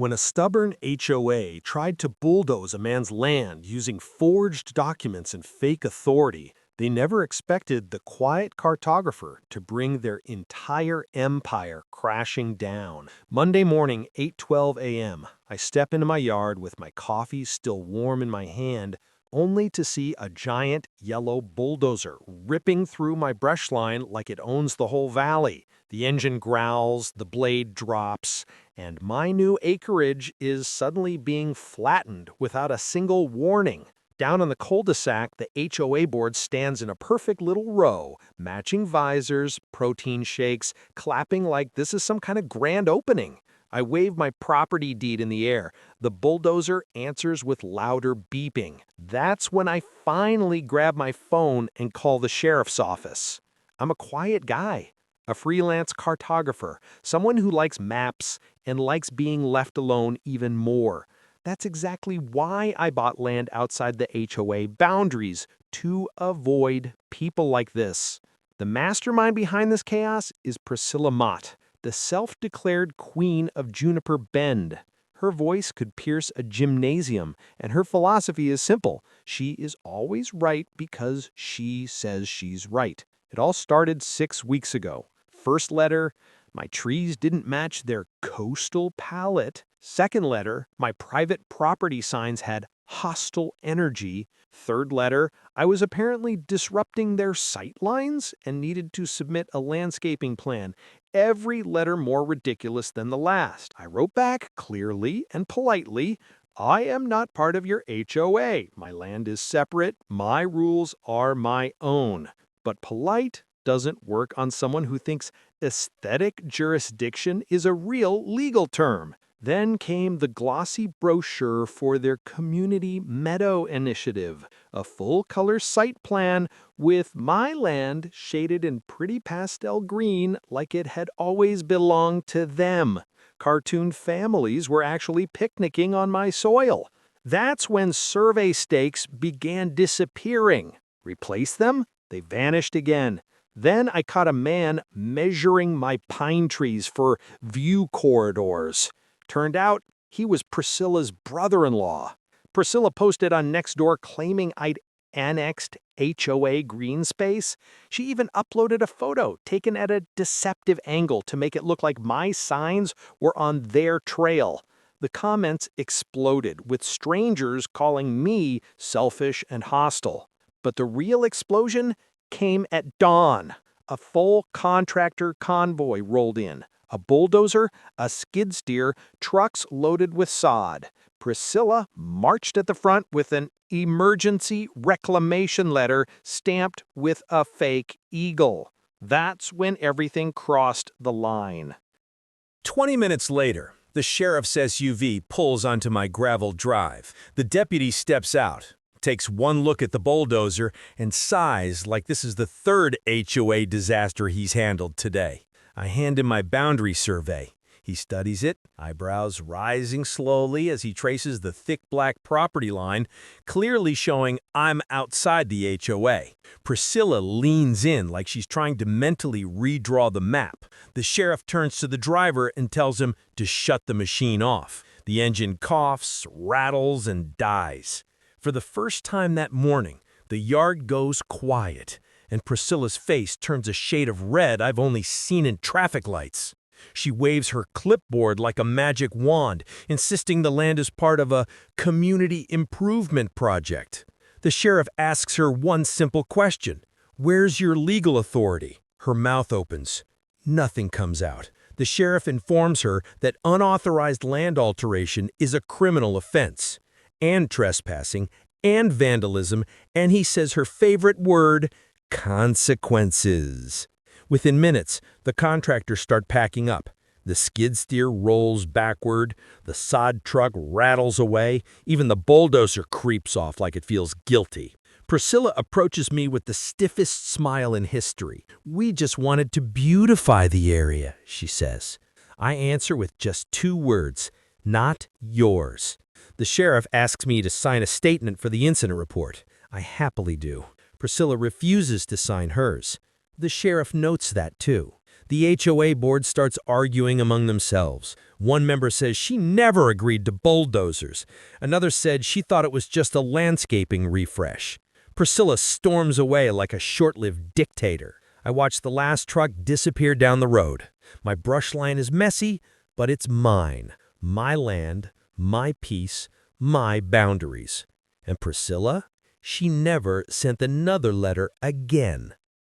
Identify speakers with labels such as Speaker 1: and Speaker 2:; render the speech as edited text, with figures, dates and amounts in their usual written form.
Speaker 1: When a stubborn HOA tried to bulldoze a man's land using forged documents and fake authority, they never expected the quiet cartographer to bring their entire empire crashing down. Monday morning, 8:12 a.m., I step into my yard with my coffee still warm in my hand, only to see a giant yellow bulldozer ripping through my brush line like it owns the whole valley. The engine growls, the blade drops, and my new acreage is suddenly being flattened without a single warning. Down on the cul-de-sac, the HOA board stands in a perfect little row, matching visors, protein shakes, clapping like this is some kind of grand opening. I wave my property deed in the air. The bulldozer answers with louder beeping. That's when I finally grab my phone and call the sheriff's office. I'm a quiet guy, a freelance cartographer, someone who likes maps and likes being left alone even more. That's exactly why I bought land outside the HOA boundaries, to avoid people like this. The mastermind behind this chaos is Priscilla Mott, the self-declared queen of Juniper Bend. Her voice could pierce a gymnasium, and her philosophy is simple. She is always right because she says she's right. It all started 6 weeks ago. First letter, my trees didn't match their coastal palette. Second letter, my private property signs had hostile energy. Third letter, I was apparently disrupting their sight lines and needed to submit a landscaping plan. Every letter more ridiculous than the last. I wrote back clearly and politely, I am not part of your HOA. My land is separate. My rules are my own. But polite doesn't work on someone who thinks aesthetic jurisdiction is a real legal term. Then came the glossy brochure for their Community Meadow Initiative, a full-color site plan with my land shaded in pretty pastel green like it had always belonged to them. Cartoon families were actually picnicking on my soil. That's when survey stakes began disappearing. Replace them? They vanished again. Then I caught a man measuring my pine trees for view corridors. Turned out he was Priscilla's brother-in-law. Priscilla posted on Nextdoor claiming I'd annexed HOA green space. She even uploaded a photo taken at a deceptive angle to make it look like my signs were on their trail. The comments exploded, with strangers calling me selfish and hostile. But the real explosion came at dawn. A full contractor convoy rolled in. A bulldozer, a skid steer, trucks loaded with sod. Priscilla marched at the front with an emergency reclamation letter stamped with a fake eagle. That's when everything crossed the line.
Speaker 2: 20 minutes later, the sheriff's SUV pulls onto my gravel drive. The deputy steps out, takes one look at the bulldozer, and sighs like this is the third HOA disaster he's handled today. I hand him my boundary survey. He studies it, eyebrows rising slowly as he traces the thick black property line, clearly showing I'm outside the HOA. Priscilla leans in like she's trying to mentally redraw the map. The sheriff turns to the driver and tells him to shut the machine off. The engine coughs, rattles, and dies. For the first time that morning, the yard goes quiet, and Priscilla's face turns a shade of red I've only seen in traffic lights. She waves her clipboard like a magic wand, insisting the land is part of a community improvement project. The sheriff asks her one simple question: "Where's your legal authority?" Her mouth opens. Nothing comes out. The sheriff informs her that unauthorized land alteration is a criminal offense, and trespassing, and vandalism, and he says her favorite word: consequences. Within minutes, the contractors start packing up. The skid steer rolls backward, the sod truck rattles away, even the bulldozer creeps off like it feels guilty. Priscilla approaches me with the stiffest smile in history. "We just wanted to beautify the area," she says. I answer with just 2 words: "Not yours." The sheriff asks me to sign a statement for the incident report. I happily do. Priscilla refuses to sign hers. The sheriff notes that too. The HOA board starts arguing among themselves. One member says she never agreed to bulldozers. Another said she thought it was just a landscaping refresh. Priscilla storms away like a short-lived dictator. I watch the last truck disappear down the road. My brush line is messy, but it's mine. My land, my peace, my boundaries. And Priscilla? She never sent another letter again.